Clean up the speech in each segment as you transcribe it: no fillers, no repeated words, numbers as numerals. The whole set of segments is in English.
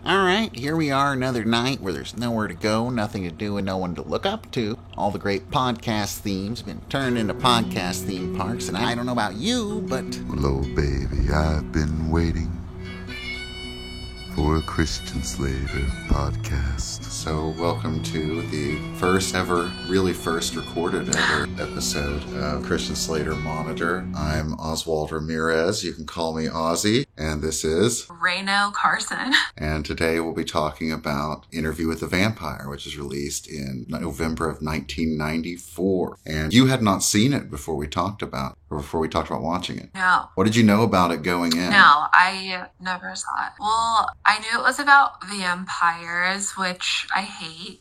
Alright, here we are another night where there's nowhere to go, nothing to do, and no one to look up to. All the great podcast themes have been turned into podcast theme parks, and I don't know about you, but... Hello, baby, I've been waiting for a Christian Slater podcast. So, welcome to the first ever, really first recorded ever episode of Christian Slater Monitor. I'm Oswald Ramirez, you can call me Ozzy, and this is... Rayno Carson. And today we'll be talking about Interview with the Vampire, which is released in November of 1994. And you had not seen it before we talked about watching it. No. What did you know about it going in? No, I never saw it. Well, I knew it was about vampires, which I hate.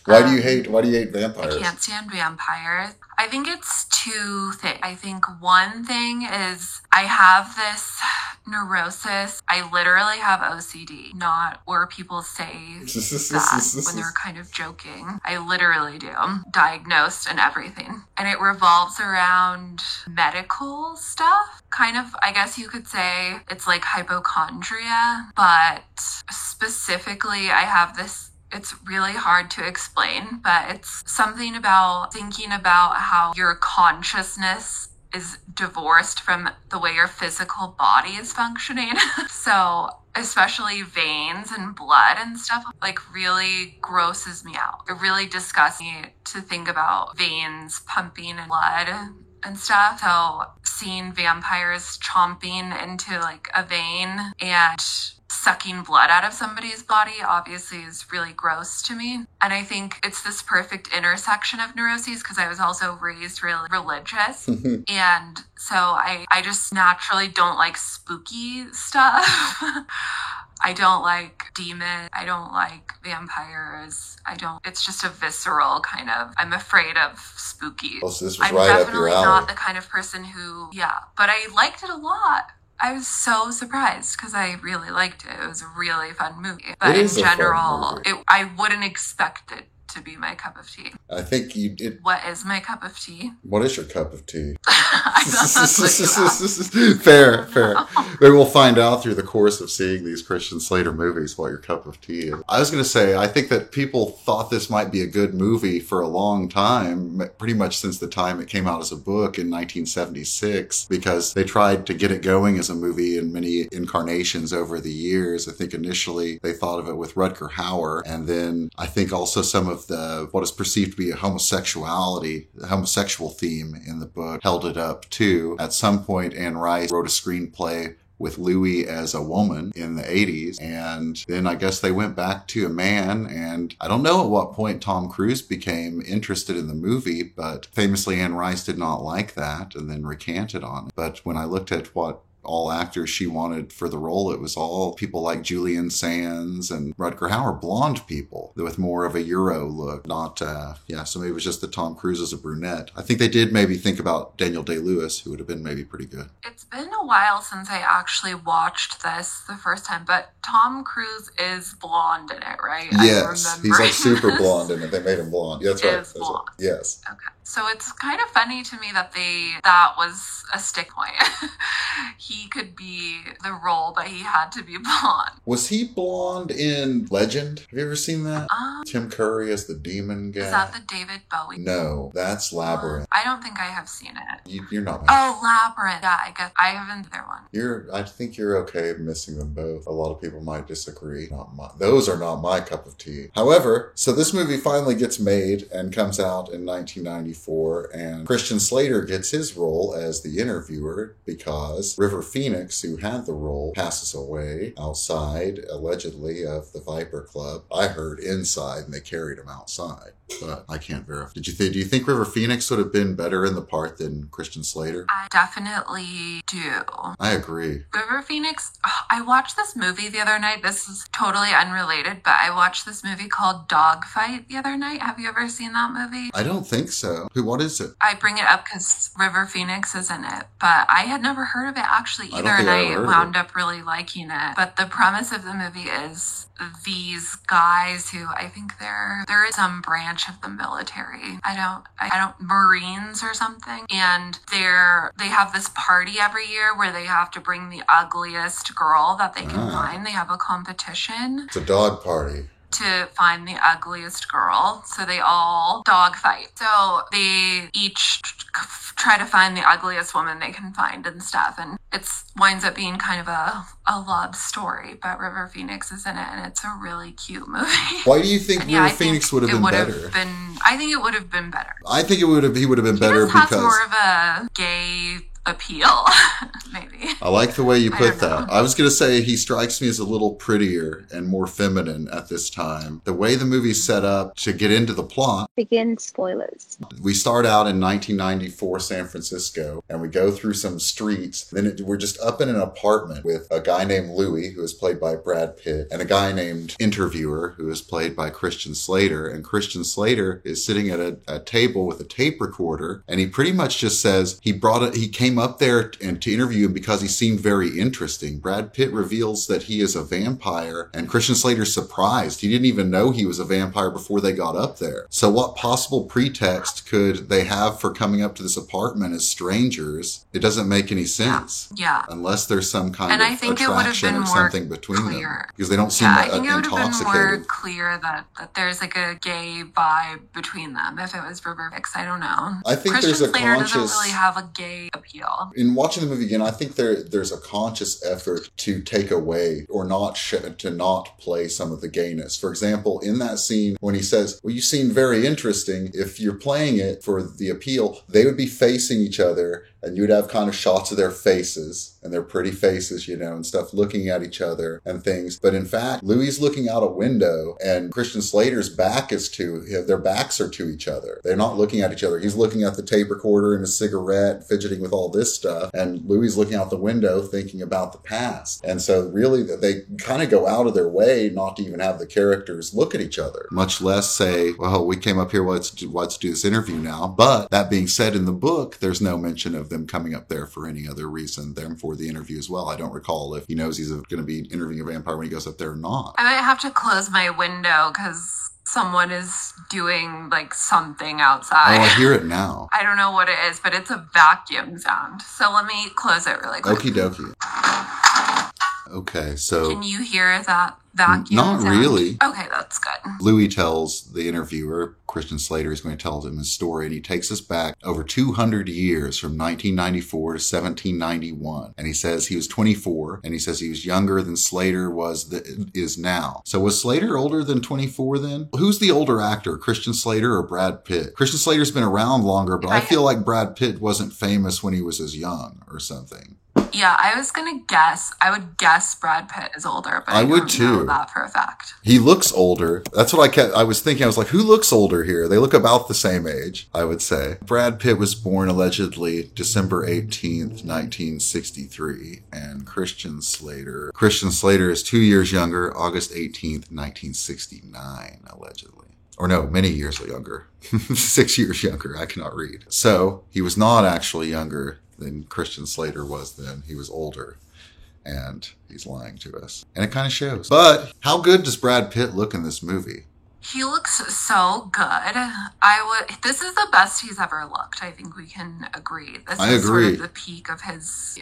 Why do you hate vampires? I can't stand vampires. I think it's two things. I think one thing is I have this neurosis. I literally have OCD, not where people say that when they're kind of joking. I literally do. I'm diagnosed and everything. And it revolves around medical stuff. Kind of, I guess you could say it's like hypochondria, but specifically I have this. It's really hard to explain, but it's something about thinking about how your consciousness is divorced from the way your physical body is functioning. So especially veins and blood and stuff like really grosses me out. It really disgusts me to think about veins pumping and blood and stuff. So seeing vampires chomping into like a vein and sucking blood out of somebody's body obviously is really gross to me. And I think it's this perfect intersection of neuroses because I was also raised really religious. And so I just naturally don't like spooky stuff. I don't like demons. I don't like vampires. It's just a visceral kind of, I'm afraid of spooky. Oh, so this was I'm right up your definitely alley. not the kind of person who, but I liked it a lot. I was so surprised because I really liked it. It was a really fun movie. But in general, I wouldn't expect it to be my cup of tea. I think What is my cup of tea? What is your cup of tea? I thought that's what you asked. Fair. Maybe we'll find out through the course of seeing these Christian Slater movies what your cup of tea is. I was going to say, I think that people thought this might be a good movie for a long time, pretty much since the time it came out as a book in 1976, because they tried to get it going as a movie in many incarnations over the years. I think initially they thought of it with Rutger Hauer, and then I think also some of what is perceived to be a homosexual theme in the book held it up too. At some point, Anne Rice wrote a screenplay with Louis as a woman in the 80s. And then I guess they went back to a man. And I don't know at what point Tom Cruise became interested in the movie, but famously Anne Rice did not like that and then recanted on it. But when I looked at what all actors she wanted for the role, it was all people like Julian Sands and Rutger Hauer, blonde people with more of a Euro look. Not, so maybe it was just that Tom Cruise is a brunette. I think they did maybe think about Daniel Day-Lewis, who would have been maybe pretty good. It's been a while since I actually watched this the first time, but Tom Cruise is blonde in it, right? Yes, he's like super blonde in it. They made him blonde. That's right. Is blonde. Yes. Okay. So it's kind of funny to me that was a stick point. He could be the role, but he had to be blonde. Was he blonde in Legend? Have you ever seen that? Tim Curry as the demon guy. Is that the David Bowie? No, that's Labyrinth. I don't think I have seen it. You're not. Oh, Labyrinth. Yeah, I guess I haven't either one. I think you're okay missing them both. A lot of people might disagree. Those are not my cup of tea. However, so this movie finally gets made and comes out in 1994. And Christian Slater gets his role as the interviewer because River Phoenix, who had the role, passes away outside, allegedly, of the Viper Club. I heard inside, and they carried him outside, but I can't verify. Do you think River Phoenix would have been better in the part than Christian Slater? I definitely do. I agree. River Phoenix, I watched this movie the other night. This is totally unrelated, but I watched this movie called Dogfight the other night. Have you ever seen that movie? I don't think so. no. What is it? I bring it up because River Phoenix is in it, but I had never heard of it actually either, and I wound up really liking it. But the premise of the movie is these guys who I think they're some branch of the military. I don't Marines or something, and they have this party every year where they have to bring the ugliest girl that they can find. They have a competition. It's a dog party. To find the ugliest girl. So they all dog fight. So they each try to find the ugliest woman they can find and stuff. And it winds up being kind of a love story, but River Phoenix is in it, and it's a really cute movie. Why do you think River Phoenix would have been better? I think it would have been better. I think he would have been better because has more of a gay appeal, maybe. I like the way you put that. I was going to say he strikes me as a little prettier and more feminine at this time. The way the movie's set up to get into the plot. Begin spoilers. We start out in 1994 San Francisco, and we go through some streets. Then we're just up in an apartment with a guy named Louis, who is played by Brad Pitt, and a guy named Interviewer, who is played by Christian Slater. And Christian Slater is sitting at a table with a tape recorder, and he pretty much just says he came up there and to interview him because he seemed very interesting. Brad Pitt reveals that he is a vampire, and Christian Slater's surprised. He didn't even know he was a vampire before they got up there. So what possible pretext could they have for coming up to this apartment as strangers? It doesn't make any sense. Yeah. Unless there's some kind of attraction or something between them. Because they don't seem intoxicated. I think it would have been more clear that there's like a gay vibe between them if it was River Phoenix. I don't know. I think Christian there's a Slater conscious... doesn't really have a gay appeal. In watching the movie again, I think there's a conscious effort to take away or to not play some of the gayness. For example, in that scene when he says, well, you seem very interesting, if you're playing it for the appeal, they would be facing each other and you'd have kind of shots of their faces and their pretty faces, and stuff, looking at each other and things. But in fact, Louis is looking out a window and Christian Slater's back is their backs are to each other. They're not looking at each other. He's looking at the tape recorder and a cigarette, fidgeting with all this stuff. And Louis is looking out the window thinking about the past. And so really they kind of go out of their way not to even have the characters look at each other, much less say, well, we came up here, let's do this interview now. But that being said, in the book, there's no mention of them coming up there for any other reason than for the interview as well. I don't recall if he knows he's going to be interviewing a vampire when he goes up there or not. I might have to close my window because someone is doing like something outside. Oh, I hear it now. I don't know what it is, but it's a vacuum sound. So let me close it really quick. Okie dokie. Okay, so... Can you hear that vacuum Not sound? really. Okay, that's good. Louis tells the interviewer, Christian Slater is going to tell him his story, and he takes us back over 200 years from 1994 to 1791. And he says he was 24, and he says he was younger than Slater is now. So was Slater older than 24 then? Who's the older actor, Christian Slater or Brad Pitt? Christian Slater's been around longer, but I feel like Brad Pitt wasn't famous when he was as young or something. Yeah, I would guess Brad Pitt is older, but I would don't know that for a fact. He looks older. That's what I was thinking. I was like, who looks older here? They look about the same age, I would say. Brad Pitt was born allegedly December 18th, 1963, and Christian Slater is 2 years younger, August 18th, 1969, allegedly. Or no, many years younger. 6 years younger. I cannot read. So he was not actually younger than Christian Slater was then. He was older. And he's lying to us. And it kind of shows. But how good does Brad Pitt look in this movie? He looks so good. This is the best he's ever looked. I think we can agree. I agree. Sort of the peak of his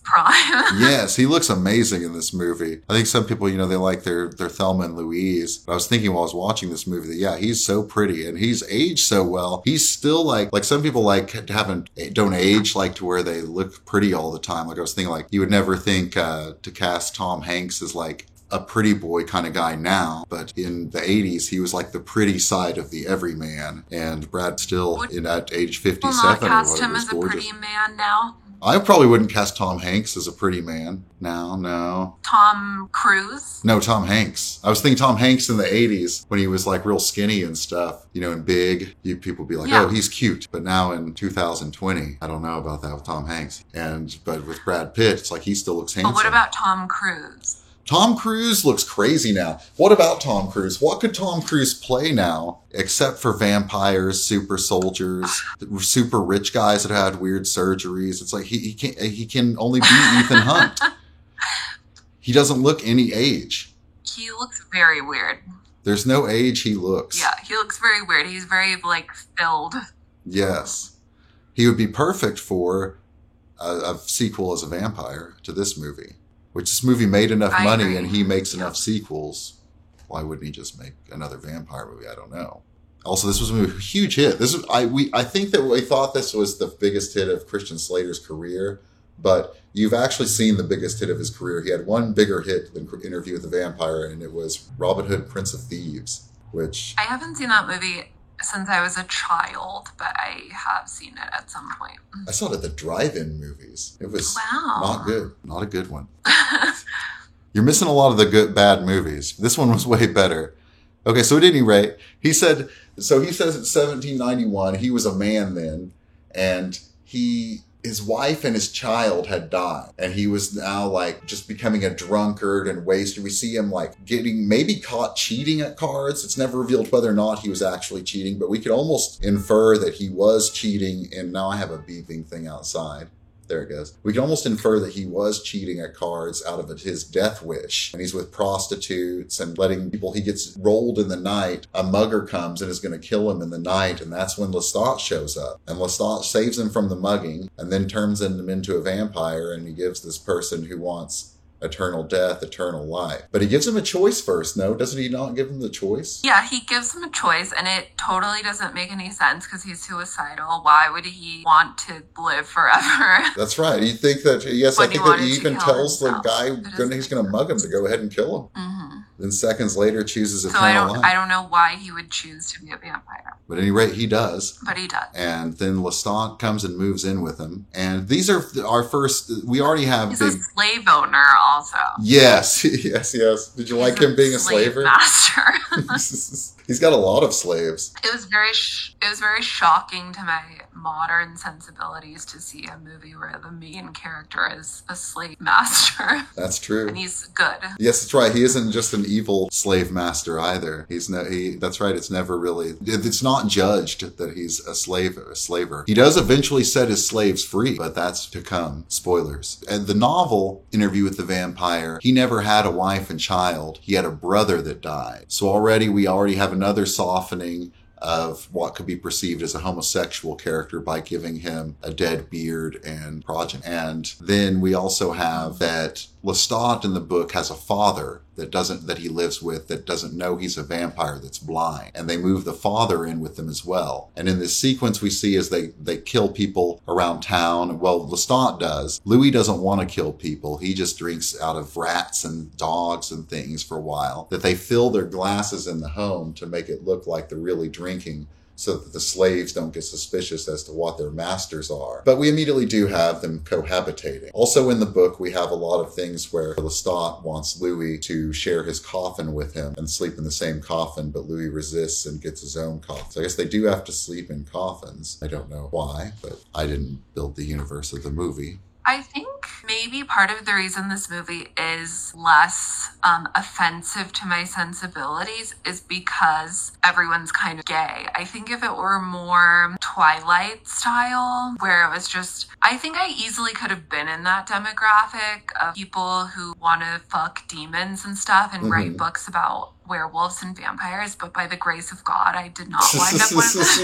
prime. Yes, he looks amazing in this movie. I think some people, they like their Thelma and Louise. But I was thinking while I was watching this movie that, yeah, he's so pretty and he's aged so well. He's still like some people don't age like to where they look pretty all the time. Like I was thinking you would never think to cast Tom Hanks as like a pretty boy kind of guy now, but in the 80s, he was like the pretty side of the everyman, and Brad still at age 57 will not cast or whatever him as gorgeous. a pretty man now. I probably wouldn't cast Tom Hanks as a pretty man. No. Tom Cruise? No, Tom Hanks. I was thinking Tom Hanks in the 80s when he was like real skinny and stuff, and big. People would be like, oh, he's cute. But now in 2020, I don't know about that with Tom Hanks. But with Brad Pitt, it's like he still looks handsome. But what about Tom Cruise? Tom Cruise looks crazy now. What about Tom Cruise? What could Tom Cruise play now except for vampires, super soldiers, super rich guys that had weird surgeries? It's like he can only be Ethan Hunt. He doesn't look any age. He looks very weird. There's no age he looks. Yeah, he looks very weird. He's very, like, filled. Yes. He would be perfect for a sequel as a vampire to this movie. Which this movie made enough money and he makes enough sequels. Why wouldn't he just make another vampire movie? I don't know. Also, this was a huge hit. I think that we thought this was the biggest hit of Christian Slater's career, but you've actually seen the biggest hit of his career. He had one bigger hit than Interview with the Vampire, and it was Robin Hood, Prince of Thieves, which... I haven't seen that movie since I was a child, but I have seen it at some point. I saw it at the drive-in movies. It was not good. Not a good one. You're missing a lot of the bad movies. This one was way better. Okay, so at any rate, he says in 1791, he was a man then, and his wife and his child had died, and he was now like just becoming a drunkard and waster. We see him like getting maybe caught cheating at cards. It's never revealed whether or not he was actually cheating, but we could almost infer that he was cheating. And now I have a beeping thing outside. There it goes. We can almost infer that he was cheating at cards out of his death wish. And he's with prostitutes and letting people, he gets rolled in the night. A mugger comes and is going to kill him in the night. And that's when Lestat shows up. And Lestat saves him from the mugging and then turns him into a vampire. And he gives this person who wants eternal death, eternal life. But he gives him a choice first, no? Doesn't he not give him the choice? Yeah, he gives him a choice, and it totally doesn't make any sense because he's suicidal. Why would he want to live forever? That's right. You think that, yes, I think that he even tells the guy he's going to mug him to go ahead and kill him. Mm-hmm. Then seconds later chooses eternal life. I don't know why he would choose to be a vampire. But at any rate, he does. But he does. And then Lestat comes and moves in with him. And these are our first, we already have He's a slave owner also. Yes, yes. Did you like him being a slaver? Master. He's got a lot of slaves. It was very shocking to my modern sensibilities to see a movie where the main character is a slave master. That's true. And he's good. Yes, that's right. He isn't just an evil slave master either. That's right. It's never really, it's not judged that he's a slaver. He does eventually set his slaves free, but that's to come. Spoilers. And the novel, Interview with the Vampire, he never had a wife and child. He had a brother that died. So we already have another softening of what could be perceived as a homosexual character by giving him a dead beard and progeny. And then we also have that Lestat in the book has a father that he lives with that doesn't know he's a vampire, that's blind. And they move the father in with them as well. And in this sequence we see as they kill people around town. Well, Lestat does. Louis doesn't want to kill people. He just drinks out of rats and dogs and things for a while. That they fill their glasses in the home to make it look like they're really drinking, so that the slaves don't get suspicious as to what their masters are. But we immediately do have them cohabitating. Also in the book, we have a lot of things where Lestat wants Louis to share his coffin with him and sleep in the same coffin, but Louis resists and gets his own coffin. So I guess they do have to sleep in coffins. I don't know why, but I didn't build the universe of the movie. I think maybe part of the reason this movie is less offensive to my sensibilities is because everyone's kind of gay. I think if it were more Twilight style, where it was just, I think I easily could have been in that demographic of people who want to fuck demons and stuff and write books about werewolves and vampires, but by the grace of God, I did not wind up one of those.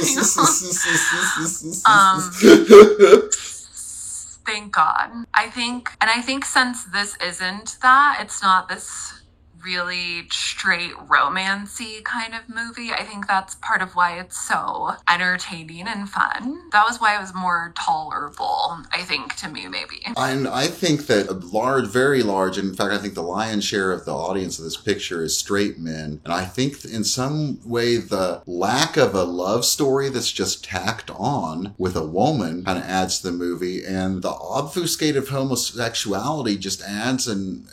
Thank God. I think since this isn't that, it's not this really straight romancy kind of movie. I think that's part of why it's so entertaining and fun. That was why it was more tolerable, I think, to me, maybe. And I think that very large, in fact, I think the lion's share of the audience of this picture is straight men. And I think in some way the lack of a love story that's just tacked on with a woman kind of adds to the movie. And the obfuscate of homosexuality just adds an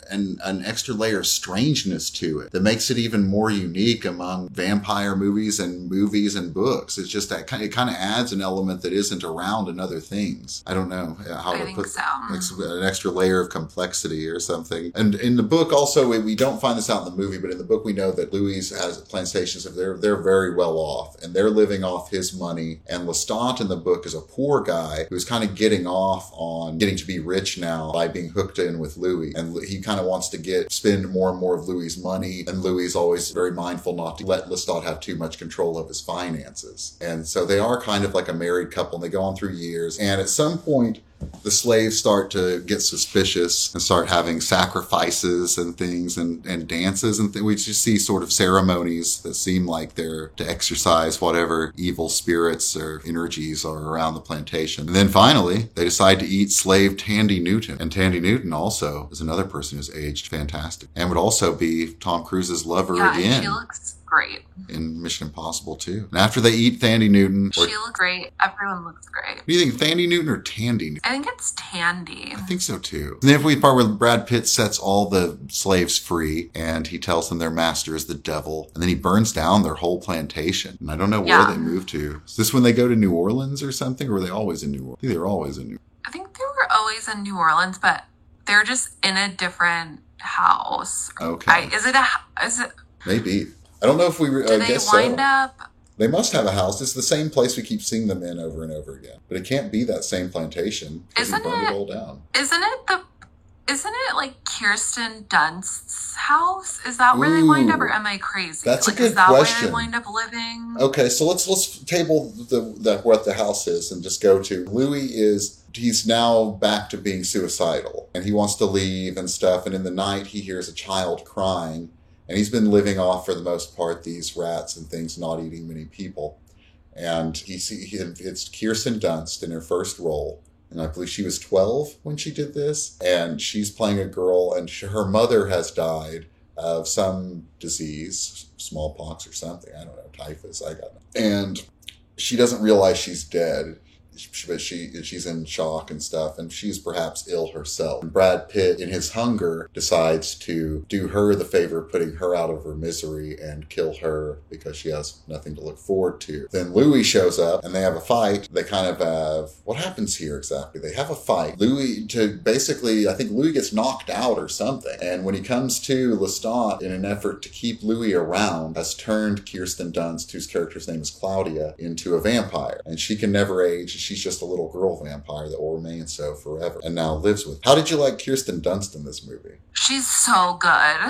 extra layer of strangeness strangeness to it that makes it even more unique among vampire movies and books. It's just that it kind of adds an element that isn't around in other things. I don't know how to put an extra layer of complexity or something. And in the book also, we don't find this out in the movie, but in the book we know that Louis has plantations. They're very well off, and they're living off his money. And Lestat in the book is a poor guy who's kind of getting off on getting to be rich now by being hooked in with Louis. And he kind of wants to spend more and more of Louis' money. And Louis is always very mindful not to let Lestat have too much control of his finances. And so they are kind of like a married couple, and they go on through years. And at some point, the slaves start to get suspicious and start having sacrifices and things and dances and we just see sort of ceremonies that seem like they're to exorcise whatever evil spirits or energies are around the plantation. And then finally, they decide to eat slave Tandy Newton. And Tandy Newton also is another person who's aged fantastic and would also be Tom Cruise's lover again. She looks great. In Mission Impossible 2. And after they eat Tandy Newton... She looks great. Everyone looks great. What do you think, Tandy Newton or Tandy Newton? I think it's Tandy. I think so too. And then we part where Brad Pitt sets all the slaves free and he tells them their master is the devil. And then he burns down their whole plantation. And I don't know where they moved to. Is this when they go to New Orleans or something? Or were they always in New Orleans? I think they were always in New Orleans. I think they were always in New Orleans, but they're just in a different house. Okay. Is it? Maybe. I don't know if we... Do they wind up... They must have a house. It's the same place we keep seeing them in over and over again. But it can't be that same plantation. Isn't he burned it all down. Isn't it like Kirsten Dunst's house? Is that where they wind up, or am I crazy? That's like, a good is that question. where they wind up living? Okay, so let's table what the house is and just go to Louis he's now back to being suicidal and he wants to leave and stuff. And in the night he hears a child crying. And he's been living off, for the most part, these rats and things, not eating many people. And it's Kirsten Dunst in her first role. And I believe she was 12 when she did this. And she's playing a girl, and her mother has died of some disease, smallpox or something. I don't know, typhus, I got it. And she doesn't realize she's dead. But she's in shock and stuff, and she's perhaps ill herself. And Brad Pitt, in his hunger, decides to do her the favor of putting her out of her misery and kill her because she has nothing to look forward to. Then Louis shows up, and they have a fight. They kind of have... What happens here exactly? They have a fight. I think Louis gets knocked out or something. And when he comes to, Lestat, in an effort to keep Louis around, has turned Kirsten Dunst, whose character's name is Claudia, into a vampire. And she can never age. She's just a little girl vampire that will remain so forever and now lives with. How did you like Kirsten Dunst in this movie? She's so good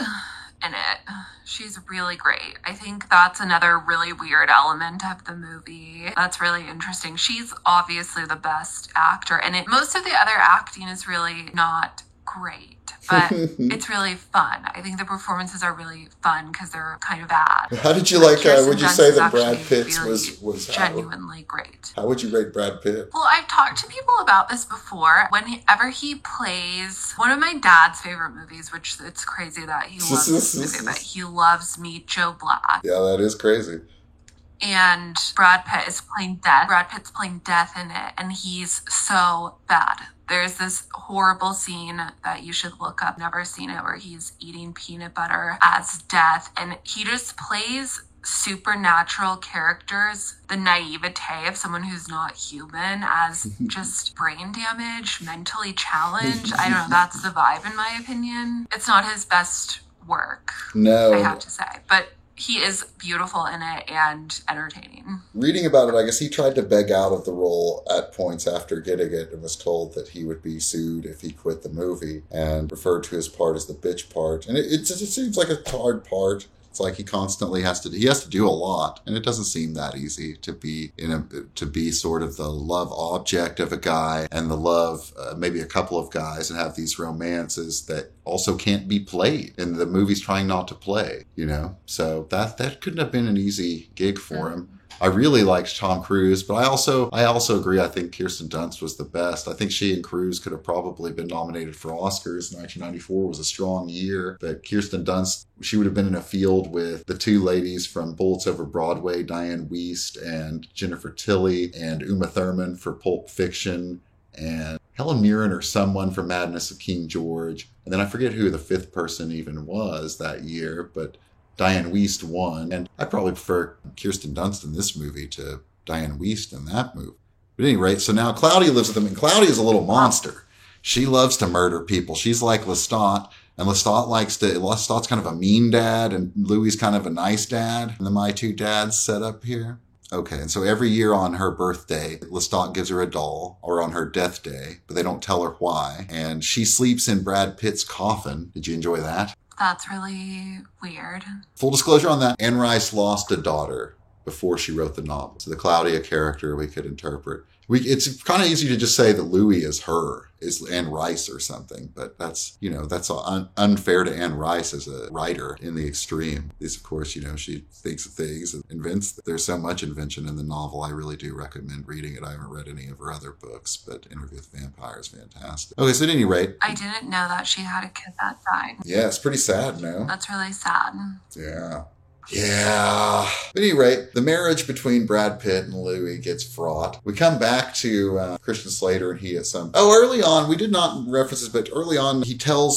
in it. She's really great. I think that's another really weird element of the movie. That's really interesting. She's obviously the best actor, and most of the other acting is really not great, but it's really fun. I think the performances are really fun because they're kind of bad. How did you like, would you say that Brad Pitt's was genuinely great? How would you rate Brad Pitt? Well, I've talked to people about this before. Whenever he plays one of my dad's favorite movies, which it's crazy that he loves this movie, but he loves Meet Joe Black. Yeah, that is crazy. And Brad Pitt is playing Death. Brad Pitt's playing Death in it, and he's so bad. There's this horrible scene that you should look up, never seen it, where he's eating peanut butter as Death, and he just plays supernatural characters, the naivete of someone who's not human, as just brain damaged, mentally challenged. I don't know, that's the vibe in my opinion. It's not his best work, no, I have to say, but he is beautiful in it and entertaining. Reading about it, I guess he tried to beg out of the role at points after getting it and was told that he would be sued if he quit the movie and referred to his part as the bitch part. And it seems like a hard part. It's like he constantly has to do a lot, and it doesn't seem that easy to be sort of the love object of a guy and the love maybe a couple of guys and have these romances that also can't be played and the movie's trying not to play, you know? So that couldn't have been an easy gig for him. I really liked Tom Cruise, but I also agree. I think Kirsten Dunst was the best. I think she and Cruise could have probably been nominated for Oscars. 1994 was a strong year, but Kirsten Dunst, she would have been in a field with the two ladies from Bullets Over Broadway, Diane Wiest and Jennifer Tilly, and Uma Thurman for Pulp Fiction, and Helen Mirren or someone from Madness of King George. And then I forget who the fifth person even was that year, but Diane Wiest won. And I probably prefer Kirsten Dunst in this movie to Diane Wiest in that movie. But at any rate, so now Claudia lives with them, and Claudia is a little monster. She loves to murder people. She's like Lestat, and Lestat's kind of a mean dad, and Louis kind of a nice dad. And the My Two Dads set up here. Okay, and so every year on her birthday, Lestat gives her a doll, or on her death day, but they don't tell her why. And she sleeps in Brad Pitt's coffin. Did you enjoy that? That's really weird. Full disclosure on that, Anne Rice lost a daughter before she wrote the novel. So the Claudia character we could interpret. It's kind of easy to just say that Louis is Anne Rice or something, but that's unfair to Anne Rice as a writer in the extreme. Because, of course, she thinks of things and invents. There's so much invention in the novel. I really do recommend reading it. I haven't read any of her other books, but Interview with the Vampire is fantastic. Okay, so at any rate. I didn't know that she had a kid that died. Yeah, it's pretty sad, no? That's really sad. Yeah. Yeah. At any rate, the marriage between Brad Pitt and Louis gets fraught. We come back to Christian Slater, and he at early on, we did not reference this, but early on,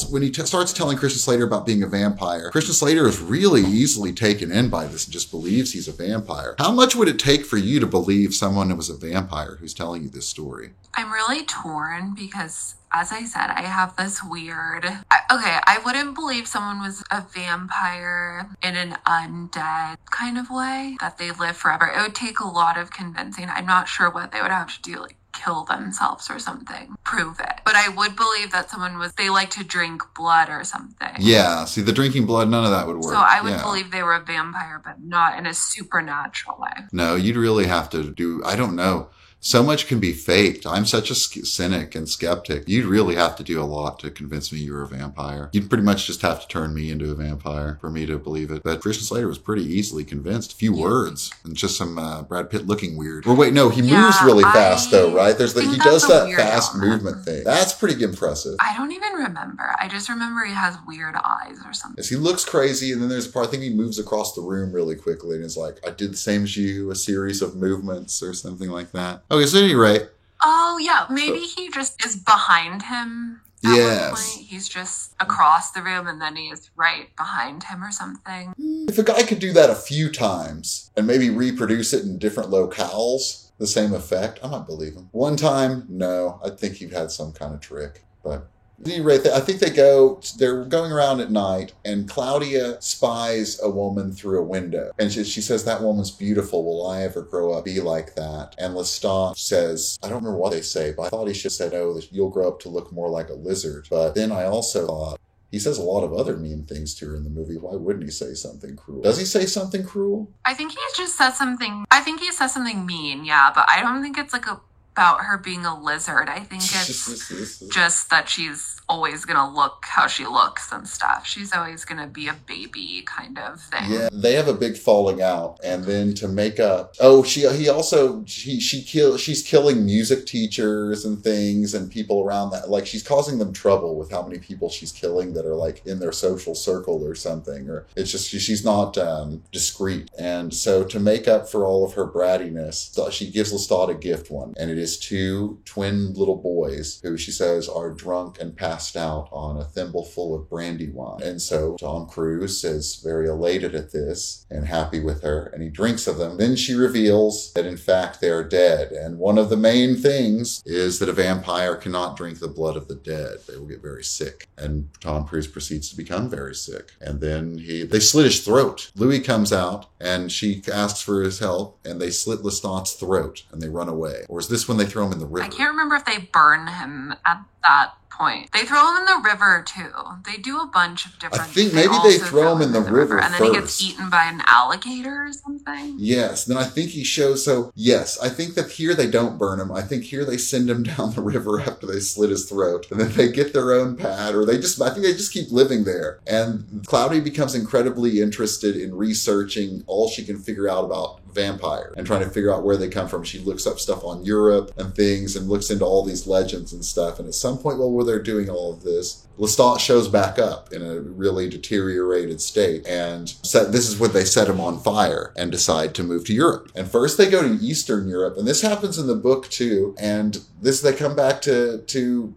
when he starts telling Christian Slater about being a vampire, Christian Slater is really easily taken in by this and just believes he's a vampire. How much would it take for you to believe someone was a vampire who's telling you this story? I'm really torn because, as I said, I have this I wouldn't believe someone was a vampire in an undead kind of way, that they live forever. It would take a lot of convincing. I'm not sure what they would have to do, like kill themselves or something, prove it. But I would believe that they like to drink blood or something. Yeah, see, the drinking blood, none of that would work. So I would believe they were a vampire, but not in a supernatural way. No, you'd really have to I don't know. So much can be faked. I'm such a cynic and skeptic. You'd really have to do a lot to convince me you're a vampire. You'd pretty much just have to turn me into a vampire for me to believe it. But Christian Slater was pretty easily convinced. A few words and just some Brad Pitt looking weird. Well, wait, no, he moves really fast though, right? He does that fast movement thing. That's pretty impressive. I don't even remember. I just remember he has weird eyes or something. Yes, he looks crazy, and then there's a part, I think he moves across the room really quickly and is like, I did the same as you, a series of movements or something like that. Okay, so at any rate. Oh, yeah. Maybe he just is behind him. Yes. One point. He's just across the room and then he is right behind him or something. If a guy could do that a few times and maybe reproduce it in different locales, the same effect, I might believe him. One time, no. I think he had some kind of trick. But at any rate, I think they're going around at night, and Claudia spies a woman through a window. And she says, that woman's beautiful. Will I ever grow up be like that? And Lestat says, I don't remember what they say, but I thought he should have said, oh, you'll grow up to look more like a lizard. But then I also thought, he says a lot of other mean things to her in the movie. Why wouldn't he say something cruel? Does he say something cruel? I think he says something mean, yeah, but I don't think it's about her being a lizard. I think it's just that she's always gonna look how she looks and stuff. She's always gonna be a baby kind of thing. Yeah, they have a big falling out, and then to make up, she's killing music teachers and things and people around that. Like, she's causing them trouble with how many people she's killing that are like in their social circle or something. Or it's just she's not discreet. And so to make up for all of her brattiness, she gives Lestat a gift one, and it is 2 twin little boys who she says are drunk and passed out on a thimble full of brandy wine. And so Tom Cruise is very elated at this and happy with her, and he drinks of them. Then she reveals that in fact they're dead. And one of the main things is that a vampire cannot drink the blood of the dead. They will get very sick. And Tom Cruise proceeds to become very sick. And then they slit his throat. Louis comes out and she asks for his help, and they slit Lestat's throat and they run away. Or is this when they throw him in the river? I can't remember if they burn him at that point. They throw him in the river too. They do a bunch of different things. I think maybe they throw him in the river and then he gets eaten by an alligator or something. Yes. Then I think he shows, so yes, I think that here they don't burn him. I think here they send him down the river after they slit his throat, and then they get their own pad, or I think they just keep living there. And Claudia becomes incredibly interested in researching all she can figure out about vampire and trying to figure out where they come from. She looks up stuff on Europe and things and looks into all these legends and stuff. And at some point, well, they're doing all of this, Lestat shows back up in a really deteriorated state, and this is when they set him on fire and decide to move to Europe. And first they go to Eastern Europe, and this happens in the book too, and they come back to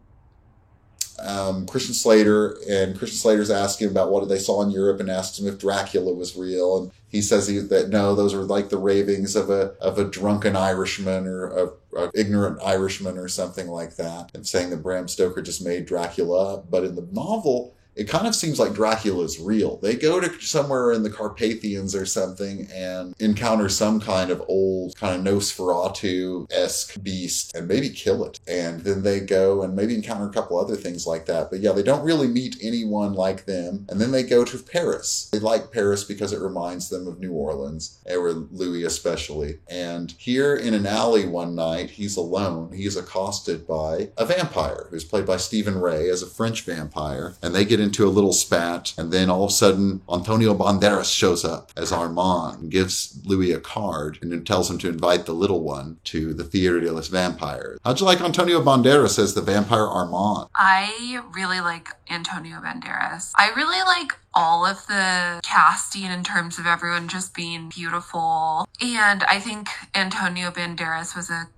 Christian Slater, and Christian Slater's asking about what they saw in Europe and asks him if Dracula was real, and he says that no, those are like the ravings of a drunken Irishman or a ignorant Irishman or something like that, and saying that Bram Stoker just made Dracula up. But in the novel, it kind of seems like Dracula's real. They go to somewhere in the Carpathians or something and encounter some kind of old, kind of Nosferatu-esque beast and maybe kill it. And then they go and maybe encounter a couple other things like that. But yeah, they don't really meet anyone like them. And then they go to Paris. They like Paris because it reminds them of New Orleans, or Louis especially. And here in an alley one night, he's alone. He's accosted by a vampire who's played by Stephen Ray as a French vampire. And they get into a little spat, and then all of a sudden Antonio Banderas shows up as Armand and gives Louis a card and then tells him to invite the little one to the Theater de los Vampires. How'd you like Antonio Banderas as the vampire Armand? I really like Antonio Banderas. I really like all of the casting in terms of everyone just being beautiful, and I think Antonio Banderas was a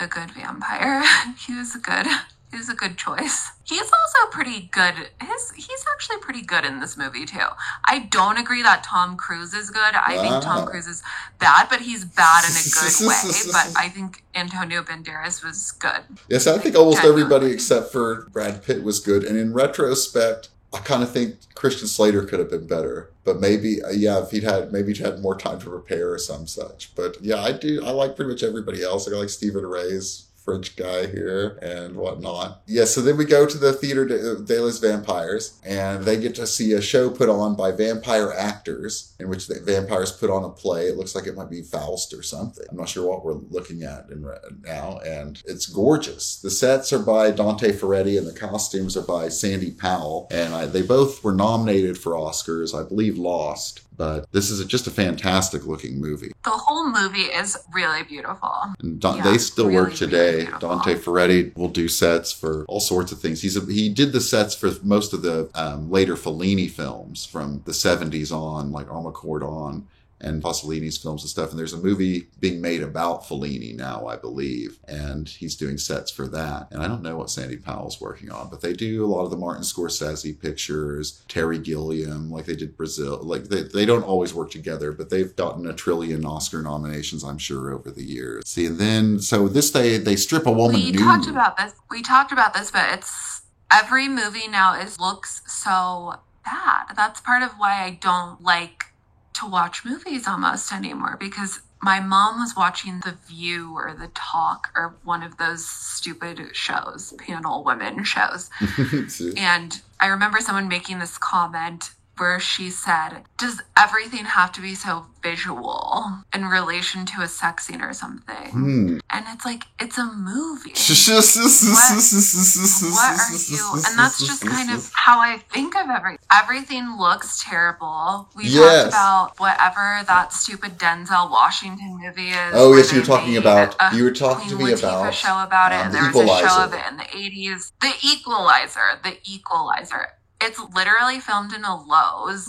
good vampire. He was a good choice. He's also pretty good. He's actually pretty good in this movie too. I don't agree that Tom Cruise is good. I think Tom Cruise is bad, but he's bad in a good way. But I think Antonio Banderas was good. Yes, I think almost everybody except for Brad Pitt was good. And in retrospect, I kind of think Christian Slater could have been better. But maybe, if he'd had more time to prepare or some such. But yeah, I like pretty much everybody else. I like Stephen Ray's French guy here and whatnot. Yeah, so then we go to the Theater de los Vampires, and they get to see a show put on by vampire actors in which the vampires put on a play. It looks like it might be Faust or something. I'm not sure what we're looking at now, and it's gorgeous. The sets are by Dante Ferretti, and the costumes are by Sandy Powell, and they both were nominated for Oscars, I believe lost. But this is just a fantastic looking movie. The whole movie is really beautiful. And they still work today. Really Dante Ferretti will do sets for all sorts of things. He did the sets for most of the later Fellini films from the 70s on, like Armacord on, and Pasolini's films and stuff. And there's a movie being made about Fellini now, I believe. And he's doing sets for that. And I don't know what Sandy Powell's working on, but they do a lot of the Martin Scorsese pictures, Terry Gilliam, like they did Brazil. Like they don't always work together, but they've gotten a trillion Oscar nominations, I'm sure, over the years. See, and then, so this they strip a woman nude. We talked about this, but it's every movie now looks so bad. That's part of why I don't like to watch movies almost anymore, because my mom was watching The View or The Talk or one of those stupid shows, panel women shows. And I remember someone making this comment where she said, does everything have to be so visual in relation to a sex scene or something? And it's like, it's a movie. What are you? And that's just kind of how I think of everything looks terrible. We talked about whatever that stupid Denzel Washington movie is. Oh yes, you were talking to me about a show about it, and there was a show of it in the 80s. The Equalizer. It's literally filmed in a Lowe's.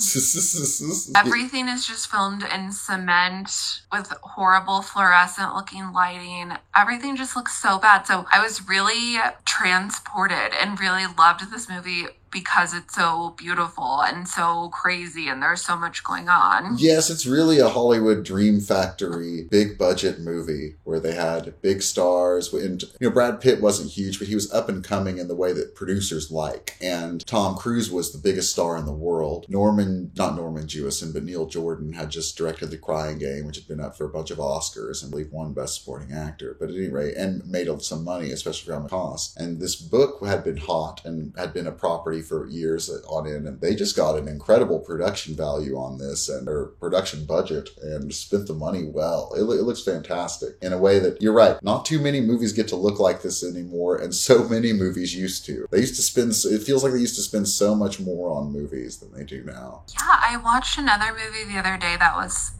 Everything is just filmed in cement with horrible fluorescent looking lighting. Everything just looks so bad. So I was really transported and really loved this movie because it's so beautiful and so crazy and there's so much going on. Yes, it's really a Hollywood dream factory, big budget movie where they had big stars. And, Brad Pitt wasn't huge, but he was up and coming in the way that producers like. And Tom Cruise was the biggest star in the world. Not Norman Jewison, but Neil Jordan had just directed The Crying Game, which had been up for a bunch of Oscars and I believe won Best Supporting Actor. But at any rate, and made some money, especially around the cost. And this book had been hot and had been a property for years on end, and they just got an incredible production value on this and their production budget and spent the money well. It looks fantastic in a way that, you're right, not too many movies get to look like this anymore, and so many movies used to. It feels like they used to spend so much more on movies than they do now. Yeah, I watched another movie the other day that was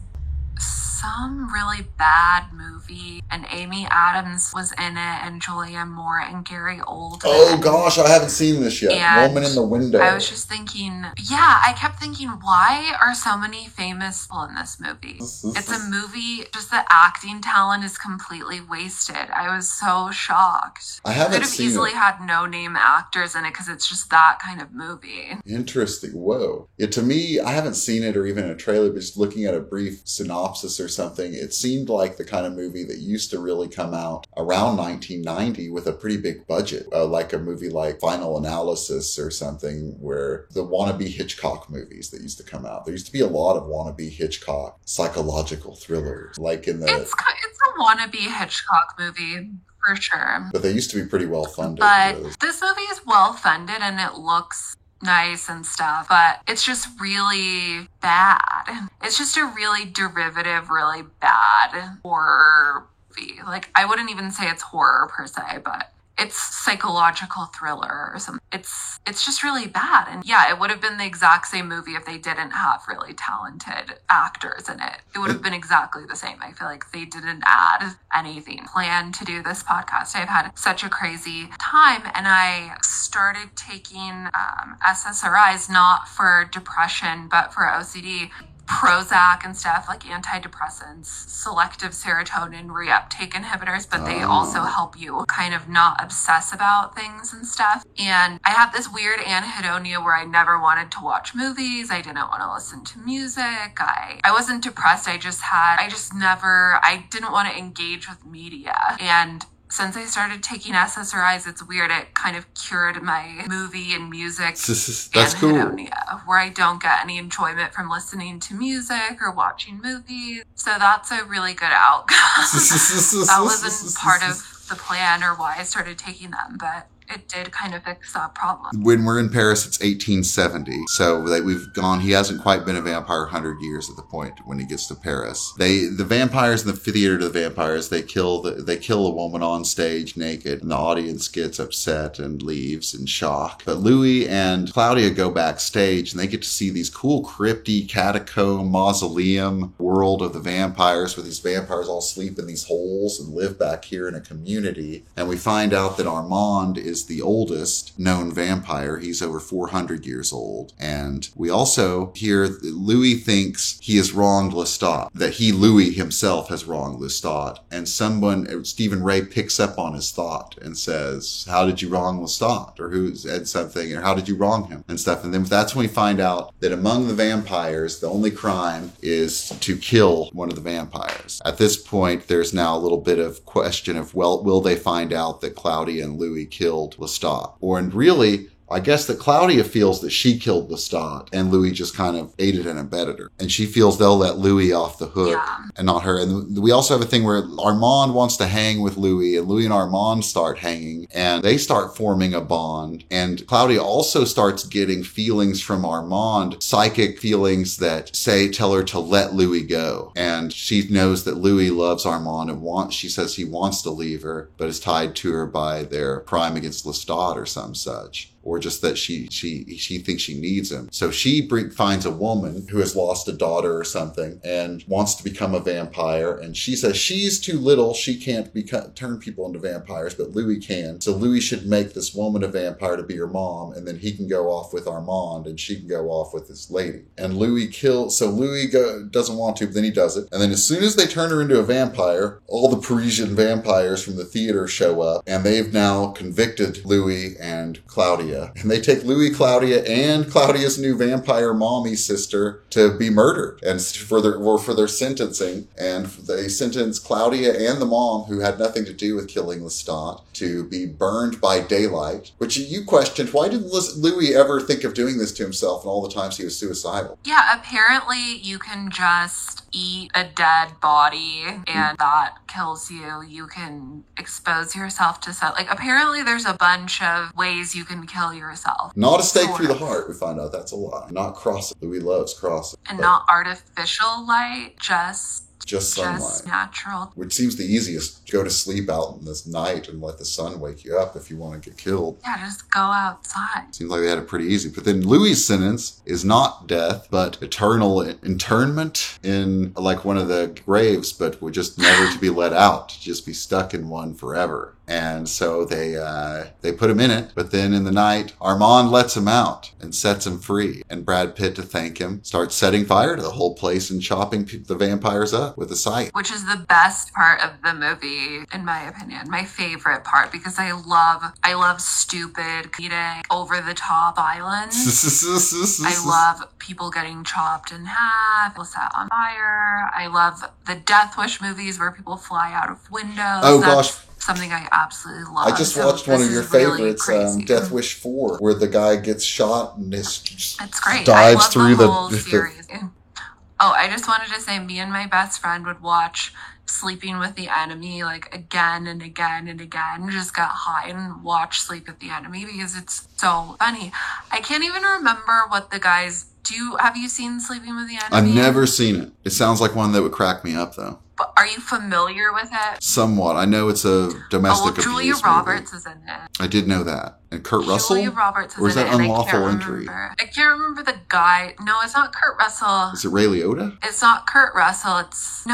some really bad movie, and Amy Adams was in it, and Julianne Moore and Gary Oldman. Oh gosh, I haven't seen this yet. And Woman in the Window. I was just thinking, I kept thinking, why are so many famous people in this movie? It's a movie, just the acting talent is completely wasted. I was so shocked. I haven't Could have seen easily it. had no-name actors in it because it's just that kind of movie. Interesting. Whoa. Yeah, to me, I haven't seen it or even a trailer, but just looking at a brief synopsis or something, it seemed like the kind of movie that used to really come out around 1990 with a pretty big budget, like a movie like Final Analysis or something, where the wannabe Hitchcock movies that used to come out. There used to be a lot of wannabe Hitchcock psychological thrillers, like in the... It's a wannabe Hitchcock movie. For sure. But they used to be pretty well funded. But this movie is well funded and it looks nice and stuff, but it's just really bad. It's just a really derivative, really bad horror movie. Like, I wouldn't even say it's horror per se, but it's psychological thriller or something. It's just really bad. And yeah, it would have been the exact same movie if they didn't have really talented actors in it. It would have been exactly the same. I feel like they didn't add anything. Planned to do this podcast. I've had such a crazy time, and I started taking SSRIs, not for depression, but for OCD. Prozac and stuff, like antidepressants, selective serotonin reuptake inhibitors, but they also help you kind of not obsess about things and stuff. And I have this weird anhedonia where I never wanted to watch movies. I didn't want to listen to music. I wasn't depressed. I didn't want to engage with media. And since I started taking SSRIs, it's weird. It kind of cured my movie and music anhedonia, where I don't get any enjoyment from listening to music or watching movies. So that's a really good outcome. That wasn't part of the plan or why I started taking them, but it did kind of fix that problem. When we're in Paris, it's 1870. So he hasn't quite been a vampire 100 years at the point when he gets to Paris. The vampires in the theater to the vampires, they kill a woman on stage naked, and the audience gets upset and leaves in shock. But Louis and Claudia go backstage, and they get to see these cool crypty catacomb mausoleum world of the vampires, where these vampires all sleep in these holes and live back here in a community. And we find out that Armand is the oldest known vampire. He's over 400 years old. And we also hear that Louis thinks he has wronged Lestat, that Louis himself has wronged Lestat. And Stephen Ray picks up on his thought and says, how did you wrong Lestat? Or who said something, or how did you wrong him? And stuff. And then that's when we find out that among the vampires, the only crime is to kill one of the vampires. At this point, there's now a little bit of question of, well, will they find out that Claudia and Louis killed Lestat? And really, I guess that Claudia feels that she killed Lestat and Louis just kind of aided and abetted her. And she feels they'll let Louis off the hook and not her. And we also have a thing where Armand wants to hang with Louis, and Louis and Armand start hanging, and they start forming a bond. And Claudia also starts getting feelings from Armand, psychic feelings that tell her to let Louis go. And she knows that Louis loves Armand and she says he wants to leave her, but is tied to her by their crime against Lestat or some such. Or just that she thinks she needs him. So she finds a woman who has lost a daughter or something and wants to become a vampire. And she says she's too little. She can't turn people into vampires, but Louis can. So Louis should make this woman a vampire to be her mom. And then he can go off with Armand and she can go off with this lady. And Louis doesn't want to, but then he does it. And then as soon as they turn her into a vampire, all the Parisian vampires from the theater show up. And they've now convicted Louis and Claudia. And they take Louis, Claudia, and Claudia's new vampire mommy sister to be murdered and for their sentencing. And they sentence Claudia and the mom, who had nothing to do with killing Lestat, to be burned by daylight. Which you questioned, why didn't Louis ever think of doing this to himself and all the times he was suicidal? Yeah, apparently you can just eat a dead body and that kills you. You can expose yourself to apparently there's a bunch of ways you can kill yourself. Not a stake through the heart, we find out that's a lie. Not crossing. Louis loves crossing. And not artificial light, just Just sunlight. Just natural. Which seems the easiest. Go to sleep out in this night and let the sun wake you up if you want to get killed. Yeah, just go outside. Seems like they had it pretty easy. But then Louis' sentence is not death, but eternal internment in like one of the graves, but would just never to be let out, to just be stuck in one forever. And so they put him in it, but then in the night, Armand lets him out and sets him free. And Brad Pitt, to thank him, starts setting fire to the whole place and chopping the vampires up with a scythe. Which is the best part of the movie, in my opinion. My favorite part, because I love stupid, comedic, over-the-top violence. I love people getting chopped in half, people set on fire. I love the Death Wish movies where people fly out of windows. Oh, gosh. Something I absolutely love. I just watched one of your favorites, Death Wish 4, where the guy gets shot and just it's great. dives through the whole series. Oh, I just wanted to say, me and my best friend would watch Sleeping with the Enemy like again and again and again. Just get high and watch Sleep with the Enemy because it's so funny. I can't even remember what the guys do. Have you seen Sleeping with the Enemy? I've never seen it. It sounds like one that would crack me up, though. But are you familiar with it? Somewhat. I know it's a domestic abuse Julia movie. Roberts is in it. I did know that. And Kurt Russell? Julia Roberts is or is in that it. Unlawful Entry? I can't remember the guy. No, it's not Kurt Russell. Is it Ray Liotta? It's not Kurt Russell. It's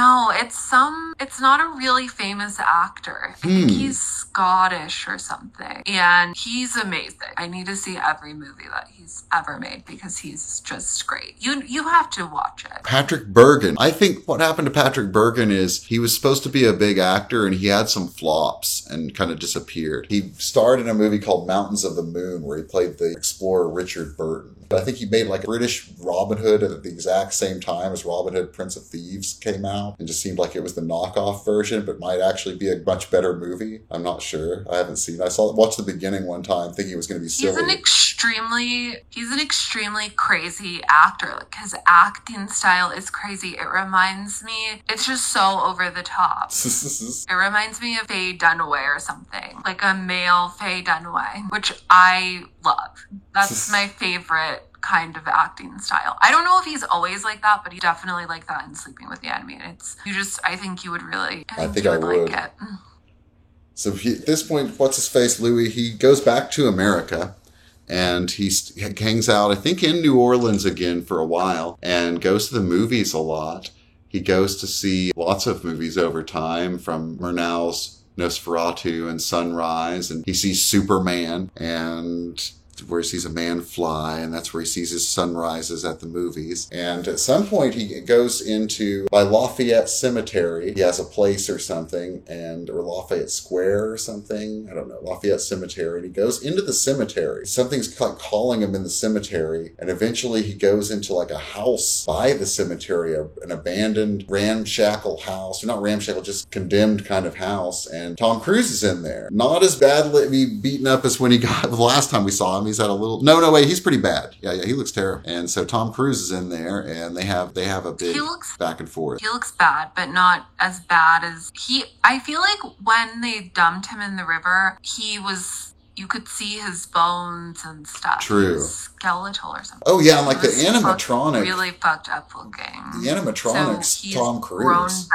not a really famous actor. I think he's Scottish or something. And he's amazing. I need to see every movie that he's ever made because he's just great. You have to watch it. Patrick Bergin. I think what happened to Patrick Bergin is he was supposed to be a big actor and he had some flops and kind of disappeared. He starred in a movie called Mountains of the Moon where he played the explorer Richard Burton. I think he made like a British Robin Hood at the exact same time as Robin Hood Prince of Thieves came out. It just seemed like it was the knockoff version, but might actually be a much better movie. I'm not sure. I haven't seen it. Watched the beginning one time thinking it was going to be silly. He's an extremely crazy actor. Like his acting style is crazy. It reminds me, it's just so over the top. It reminds me of Faye Dunaway or something. Like a male Faye Dunaway, which I love. That's my favorite kind of acting style. I don't know if he's always like that, but he definitely like that in Sleeping with the Enemy. And I think you would really, I think I would. Like it. So at this point, what's his face, Louis, he goes back to America and he hangs out, I think, in New Orleans again for a while and goes to the movies a lot. He goes to see lots of movies over time, from Murnau's Nosferatu and Sunrise, and he sees Superman, and where he sees a man fly, and that's where he sees his sunrises at the movies. And at some point he goes by Lafayette Cemetery. He has a place or something, or Lafayette Square or something. I don't know. Lafayette Cemetery. And he goes into the cemetery. Something's like calling him in the cemetery. And eventually he goes into like a house by the cemetery, an abandoned ramshackle house. Or not ramshackle, just condemned kind of house. And Tom Cruise is in there. Not as badly beaten up as when he got the last time we saw him. He's had a little... No, wait, he's pretty bad. Yeah, he looks terrible. And so Tom Cruise is in there, and they have a big back and forth. He looks bad, but not as bad as... I feel like when they dumped him in the river, he was... You could see his bones and stuff. True. He was skeletal or something. Oh, yeah, and like the animatronic... Really fucked up looking. The animatronics, so Tom Cruise.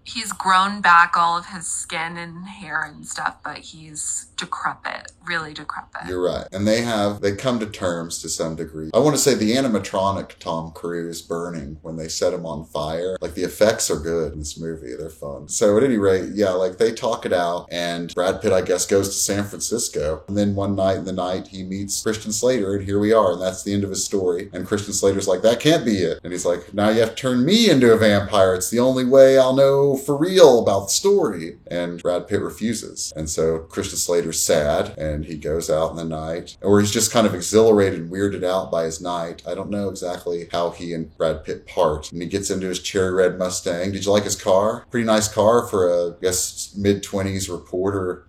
He's grown back all of his skin and hair and stuff, but he's decrepit. Really decrepit. You're right. And they come to terms to some degree. I want to say the animatronic Tom Cruise burning when they set him on fire. Like, the effects are good in this movie. They're fun. So at any rate, yeah, like they talk it out, and Brad Pitt, I guess, goes to San Francisco. And then one night in the night, he meets Christian Slater, and here we are. And that's the end of his story. And Christian Slater's like, that can't be it. And he's like, now you have to turn me into a vampire. It's the only way I'll know for real about the story. And Brad Pitt refuses. And so Christian Slater's sad, and he goes out in the night. Or he's just kind of exhilarated and weirded out by his night. I don't know exactly how he and Brad Pitt part. And he gets into his cherry red Mustang. Did you like his car? Pretty nice car for a, I guess, mid-20s reporter.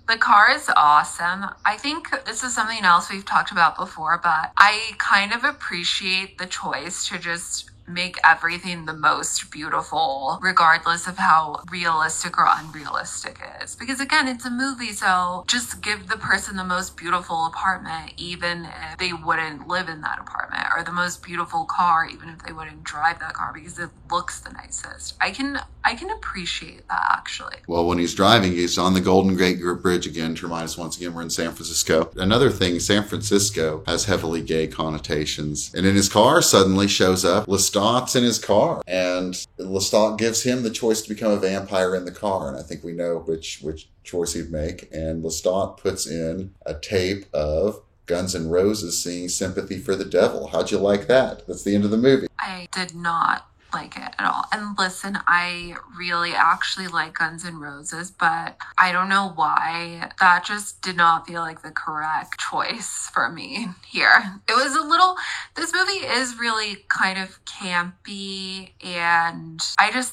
The car is awesome. I think this is something else we've talked about before, but I kind of appreciate the choice to just make everything the most beautiful, regardless of how realistic or unrealistic it is. Because again, it's a movie, so just give the person the most beautiful apartment, even if they wouldn't live in that apartment, or the most beautiful car, even if they wouldn't drive that car, because it looks the nicest. I can appreciate that, actually. Well, when he's driving, he's on the Golden Gate Bridge again to remind us once again we're in San Francisco. Another thing, San Francisco has heavily gay connotations. And in his car suddenly shows up Lestat's in his car. And Lestat gives him the choice to become a vampire in the car. And I think we know which choice he'd make. And Lestat puts in a tape of Guns N' Roses singing Sympathy for the Devil. How'd you like that? That's the end of the movie. I did not like it at all. And listen, I really actually like Guns N' Roses, but I don't know why. That just did not feel like the correct choice for me here. It was a little, this movie is really kind of campy, and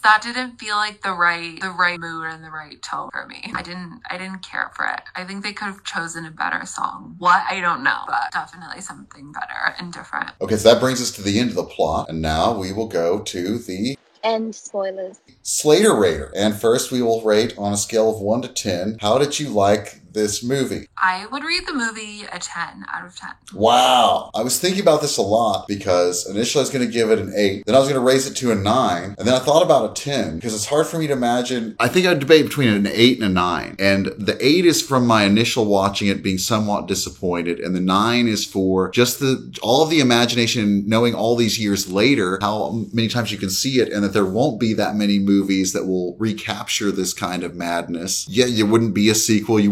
that didn't feel like the right mood and the right tone for me. I didn't care for it. I think they could have chosen a better song. What? I don't know, but definitely something better and different. Okay, so that brings us to the end of the plot, and now we will go to the end spoilers. Slater-rater. And first we will rate on a scale of 1 to 10. How did you like this movie? I would rate the movie a 10 out of 10. Wow. I was thinking about this a lot because initially I was going to give it an 8. Then I was going to raise it to a 9. And then I thought about a 10 because it's hard for me to imagine. I think I'd debate between an 8 and a 9. And the 8 is from my initial watching it being somewhat disappointed. And the 9 is for just all of the imagination, knowing all these years later how many times you can see it and that there won't be that many movies that will recapture this kind of madness. Yeah, you wouldn't be a sequel. You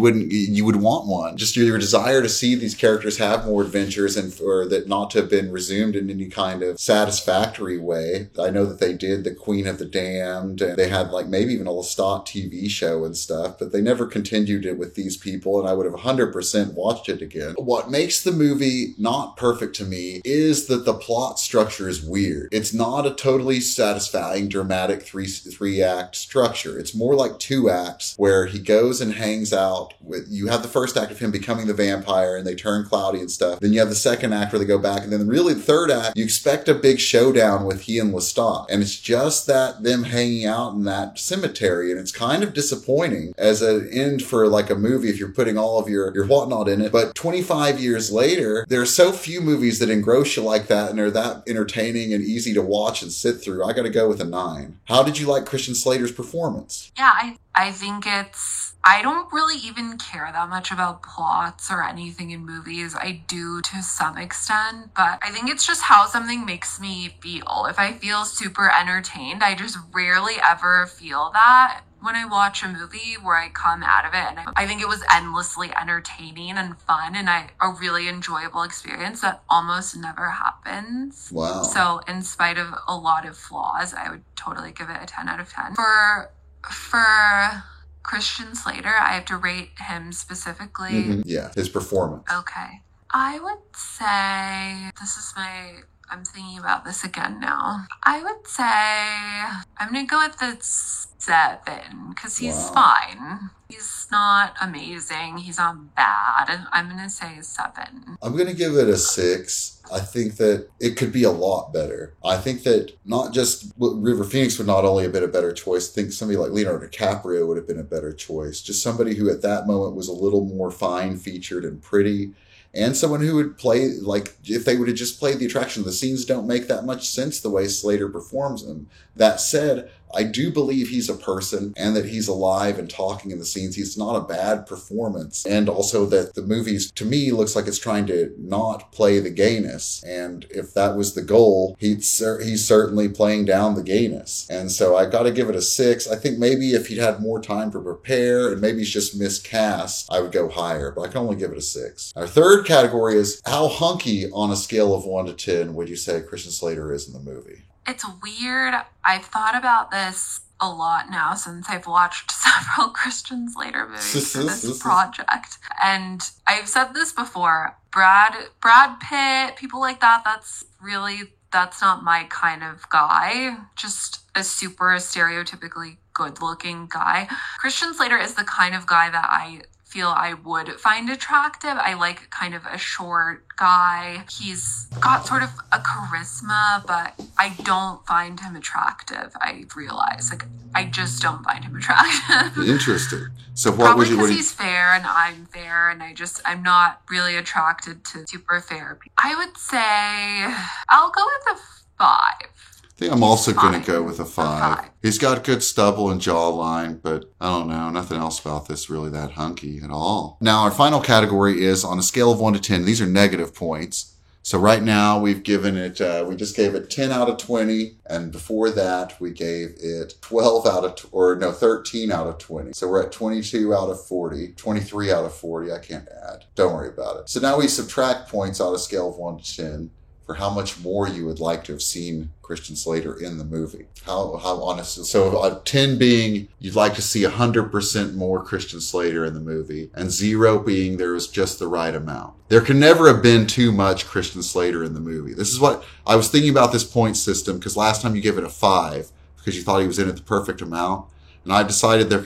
would want one. Just your desire to see these characters have more adventures and for that not to have been resumed in any kind of satisfactory way. I know that they did The Queen of the Damned, and they had like maybe even a Lestat TV show and stuff, but they never continued it with these people, and I would have 100% watched it again. What makes the movie not perfect to me is that the plot structure is weird. It's not a totally satisfying, dramatic three-act structure. It's more like 2 acts where he goes and hangs out with, you have the first act of him becoming the vampire and they turn cloudy and stuff. Then you have the second act where they go back, and then really the third act, you expect a big showdown with he and Lestat. And it's just that them hanging out in that cemetery, and it's kind of disappointing as an end for like a movie if you're putting all of your whatnot in it. But 25 years later, there are so few movies that engross you like that and are that entertaining and easy to watch and sit through. I gotta go with a 9. How did you like Christian Slater's performance? Yeah, I think I don't really even care that much about plots or anything in movies. I do to some extent, but I think it's just how something makes me feel. If I feel super entertained, I just rarely ever feel that when I watch a movie where I come out of it and I think it was endlessly entertaining and fun and a really enjoyable experience that almost never happens. Wow. So in spite of a lot of flaws, I would totally give it a 10 out of 10. For Christian Slater, I have to rate him specifically. Mm-hmm. Yeah, his performance. Okay. I would say, I'm thinking about this again now. I would say, I'm going to go with the 7, because he's fine. He's not amazing. He's not bad. I'm going to say 7. I'm going to give it a 6. I think that it could be a lot better. I think that not just River Phoenix would not only have been a better choice, I think somebody like Leonardo DiCaprio would have been a better choice. Just somebody who at that moment was a little more fine-featured and pretty. And someone who would play, like, if they would have just played the attraction. The scenes don't make that much sense the way Slater performs them. That said, I do believe he's a person and that he's alive and talking in the scenes. He's not a bad performance. And also that the movie, to me, looks like it's trying to not play the gayness. And if that was the goal, he's certainly playing down the gayness. And so I got to give it a 6. I think maybe if he'd had more time to prepare and maybe he's just miscast, I would go higher. But I can only give it a 6. Our third category is how hunky on a scale of 1 to 10 would you say Christian Slater is in the movie? It's weird. I've thought about this a lot now since I've watched several Christian Slater movies for this project. And I've said this before, Brad Pitt, people like that, that's not my kind of guy. Just a super stereotypically good-looking guy. Christian Slater is the kind of guy that I feel I would find attractive. I like kind of a short guy. He's got sort of a charisma, but I don't find him attractive. I realize, like, I just don't find him attractive. Interesting. So what Probably would you? because he's fair and I'm fair, and I'm not really attracted to super fair people. I would say I'll go with a 5. I think I'm also going to fine. go with a 5. He's got good stubble and jawline, but I don't know. Nothing else about this really that hunky at all. Now, our final category is on a scale of 1 to 10. These are negative points. So right now we've given it, we just gave it 10 out of 20. And before that, we gave it 13 out of 20. So we're at 22 out of 40, 23 out of 40. I can't add. Don't worry about it. So now we subtract points on a scale of 1 to 10. For how much more you would like to have seen Christian Slater in the movie. How honest. So 10 being you'd like to see 100% more Christian Slater in the movie, and 0 being there was just the right amount. There can never have been too much Christian Slater in the movie. This is what I was thinking about this point system, because last time you gave it a 5 because you thought he was in it the perfect amount. And I decided the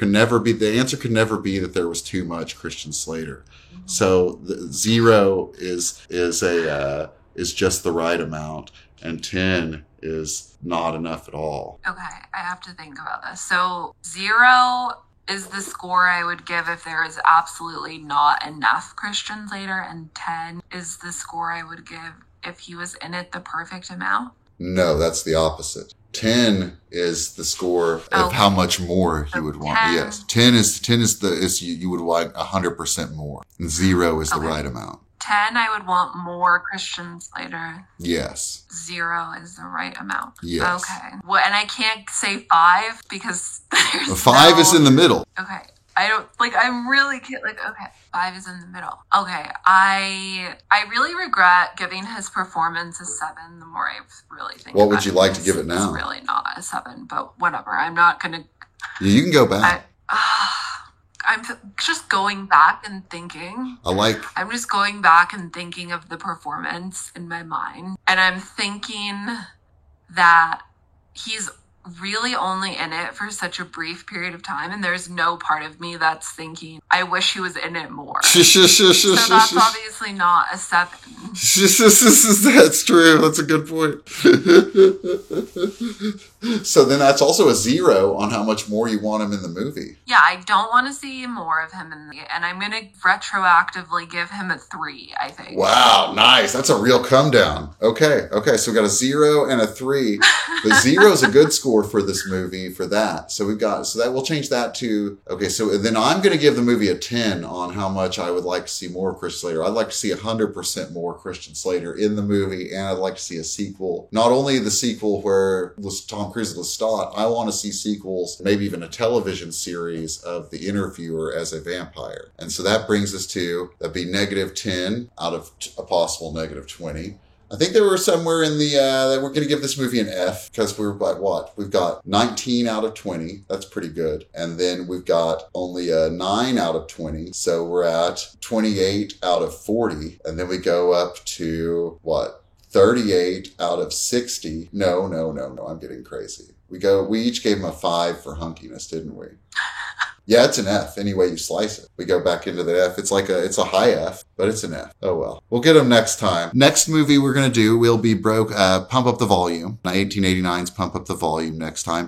answer could never be that there was too much Christian Slater. So 0 is just the right amount, and 10 is not enough at all. Okay, I have to think about this. So 0 is the score I would give if there is absolutely not enough Christian Slater, and 10 is the score I would give if he was in it the perfect amount? No, that's the opposite. 10 is the score of how much more you would want. 10. Yes, 10 is you would want 100% more, and 0 is the right amount. 10, I would want more Christian Slater. Yes. 0 is the right amount. Yes. Okay. Well, and I can't say 5 because there's 5 is in the middle. Okay. I'm really okay, 5 is in the middle. Okay. I really regret giving his performance a 7 the more I really think What about would you like to give it now? It's really not a 7, but whatever. I'm not going to. You can go back. I'm just going back and thinking. I'm just going back and thinking of the performance in my mind. And I'm thinking that he's really only in it for such a brief period of time. And there's no part of me that's thinking, I wish he was in it more. So that's obviously not a 7. That's true. That's a good point. So then that's also a 0 on how much more you want him in the movie. Yeah, I don't want to see more of him and I'm going to retroactively give him a 3, I think. Wow, nice. That's a real come down. Okay. So we got a 0 and a 3. The 0 is a good score for this movie for that. So that we'll change that to, okay, so then I'm going to give the movie a 10 on how much I would like to see more Christian Slater. I'd like to see 100% more Christian Slater in the movie, and I'd like to see a sequel. Not only the sequel where Tom Cruise is Lestat, I want to see sequels, maybe even a television series of The Interviewer as a vampire. And so that brings us to, that'd be -10 out of a possible -20. I think there were somewhere in the, that we're going to give this movie an F because we're at what? We've got 19 out of 20. That's pretty good. And then we've got only a 9 out of 20. So we're at 28 out of 40. And then we go up to what? 38 out of 60. No. I'm getting crazy. We each gave him a 5 for hunkiness, didn't we? Yeah, it's an F any way you slice it. We go back into the F. It's a high F, but it's an F. Oh well. We'll get them next time. Next movie we're going to do will be Pump Up the Volume. 1889's Pump Up the Volume next time.